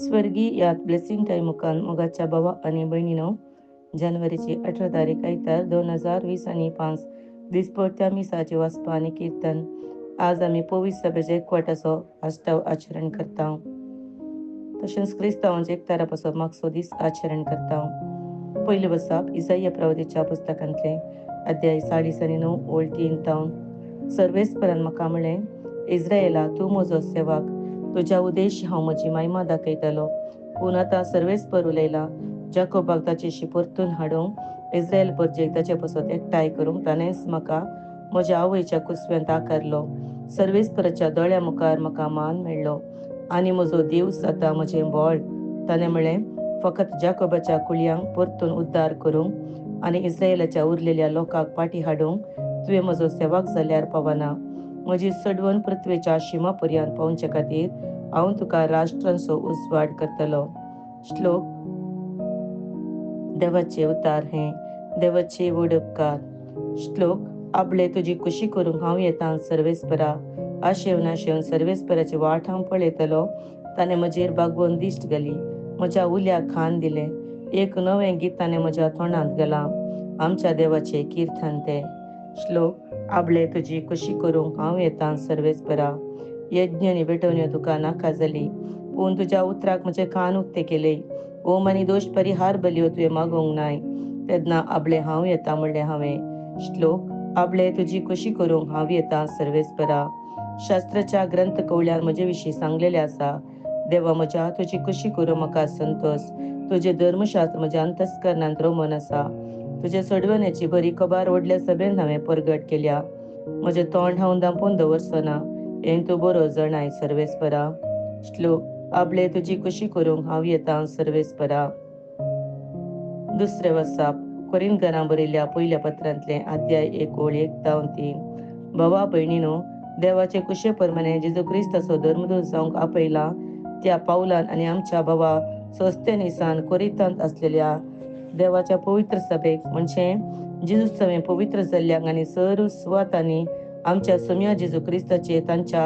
स्वर्गीय यात blessing time मुखान मोगाच्या भावा आणि भयणीनो, जानेवारीची 18 तारीख आयतार 2020 आणि 5 दिसपट्ट्या मिसाचे वाचपा आणि कीर्तन. आज आम्ही पवित्र सभेचे एकवटाचो आस्ताव आचरण करता. तशेंच क्रिस्तांवांचे एकतारापासून मागचो दीस आचरण करता. पयले वसाप इसाया प्रवतेच्या पुस्तकांतले अध्याय 49 ओळ 3 तावन. सर्वेस्परान म्हाका म्हणलें, इस्रायेला तूं म्हजो सेवक, तुज्या उद्देश हांव म्हजी महिमा दाखयतलो. पूण आतां सर्वेस्पर उलयला, जाकोबाक ताचेशी परतून हाडूंक, इस्रायल परजेक ताचे पासत एकठांय करूंक ताणेंच म्हाका म्हज्या आवयच्या कुसव्यांत आकारलो. सर्वेस्पराच्या दोळ्या मुखार म्हाका मान मेळ्ळो आनी म्हजो दिवस जाता म्हजें बळ. ताणें म्हणलें, फकत जाकोबाच्या कुळयांक परतून उद्धार करूंक आनी इस्रायेलाच्या उरलेल्या लोकांक फाटीं हाडूंक तुवें म्हजो सेवक जाल्यार पावना. म्हजी सडवण पृथ्वेच्या शिमा पर्यंत पावचे खातीर हांव तुका राष्ट्रांचो उजवाड करतलो. श्लोक. देवाचे उतार हे देवाचे व्हड उपकार. श्लोक. आपले तुजी कुशी करूंक हांव येता सर्वेस्परा. आशेवन आशेवन सर्वेस्पराची वाट हांव पळयतलो. ताणें म्हजेर बागवून दिश्ट घाली, म्हज्या उल्याक खाण दिलें. एक नवें गीत ताणें म्हज्या तोंडांत घालां, आमच्या देवाचे कीर्तन तें. श्लोक. आपले तुजी कुशी करूंक हांव येता सर्वेस्परा. यज्ञ आनी भेटवण्यो तुका नाका जाली, पूण तुज्या उतराक म्हजे कान उक्ते केले. ओम आनी दोश परिहार बल्यो तुवें मागोवंक नाय, तेन्ना आपले हांव येता म्हणलें हांवें. श्लोक. आपले तुजी कुशी करूंक हांव येता सर्वेस्परा. शास्त्राच्या ग्रंथ कवळ्यार म्हजे विशीं सांगलेलें आसा. देवा म्हज्या, तुजी कुशी करूंक म्हाका संतोश. तुजें धर्मशास्त्र म्हज्या अंतस्करणांत रोमन आसा. तुजे सडवण्याची बरी खबर व्हडल्या सभेंत हांवें परगट केल्या. म्हजें तोंड हांव दांपून दवरचो ना, हें तूं बरो जाणाय सर्वेस्परा. श्लोक. आपले तुजी कुशी करूंक हांव येता सर्वेस्परा. दुसरें वसाप कोरिंथकारांक बरयल्ल्या पयल्या पत्रांतलें अध्याय 1 ओळ 1 तावन 3. भावा भयणीनो, देवाचे कुशे प्रमाणे जेजू क्रिस्ताचो धर्मदूत जावंक आपयला त्या पावलान आनी आमच्या भावा सोस्थेनिसान कोरिंथांत आसलेल्या देवाच्या पवित्र सभेक, म्हणजे जेजूच हांवें पवित्र जाल्ल्यांक आनी सर्व सुवातांनी आमच्या सुम्या जेजू क्रिस्ताचे, तांच्या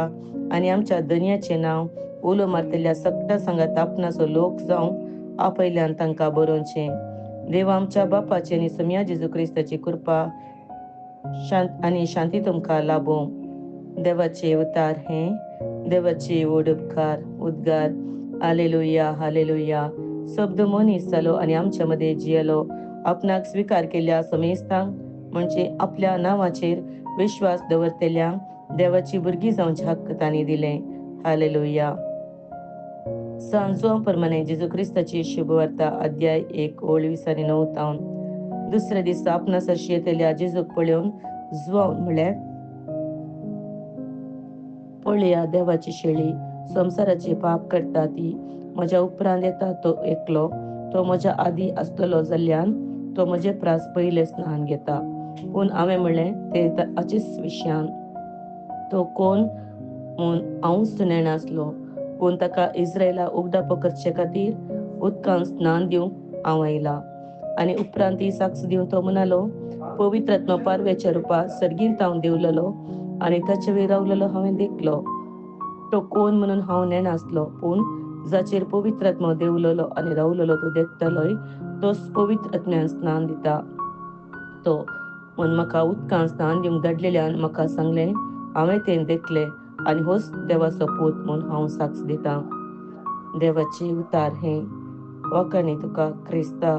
आनी आमच्या धन्याचें नांव उलो मारतल्या सगळ्या सांगात आपणाचो लोक जावंक आपयल्यान तांकां बरोवचें. देव आमच्या बापाची आनी सुम्या जेजू क्रिस्ताची कृपा आनी शांती तुमकां लाभूं. देवाचे उतार हे देवाचे व्हड उपकार. उद्गार. Hallelujah hallelujah. शब्द मनीस जालो आनी आमच्या मदें जियेलो. आपणाक स्विकार केल्ल्या समेस्तांक, म्हणजे आपल्या नांवाचेर विश्वास दवरतल्यांक देवाची भुरगीं जावंचे हक्क तांणी दिलें. हालेलुया. सांजो प्रमाणे जेजू क्रिस्ताची शुभवार्ता अध्याय 1 ओळ 29 तावन. दुसरे दिसा आपणास येतल्या जेजूक पळोवन जुवान म्हळें, पळया देवाची शेळी, संवसाराचे पाप करता ती. म्हज्या उपरांत येता तो एकलो, तो म्हज्या आदी आसतलो जाल्ल्यान तो म्हजे प्रास पयले स्नान घेता. पूण हांवें म्हणलें, ते हाचेच विशयान. तो कोण म्हूण हांवूच नेणासलो, पूण ताका इस्रायेला उगडाप करचे खातीर उदकांत स्नान दिवंक हांव आयला. आनी उपरांत ती साक्ष दिवन तो म्हणालो, पवित्र आत्मा पारव्याच्या रुपांत सर्गींत हांव देंवलेलो आनी ताचे वयर रावलेलो हांवें देखलो. तो कोण म्हणून हांव नेणासलो, पूण जाचेर पवित्र आत्मा देंवलेलो आनी रावलेलो तो देखतलोय, तोच पवित्र आत्म्यान स्नान दिता. तो म्हूण म्हाका उदकांत स्नान दिवंक धाडलेल्यान म्हाका सांगलें, हांवें तें देखलें आनी होच देवाचो पूत म्हूण हांव साक्ष दितां. देवाचे उतार हे. वाखाणी तुका क्रिस्ता.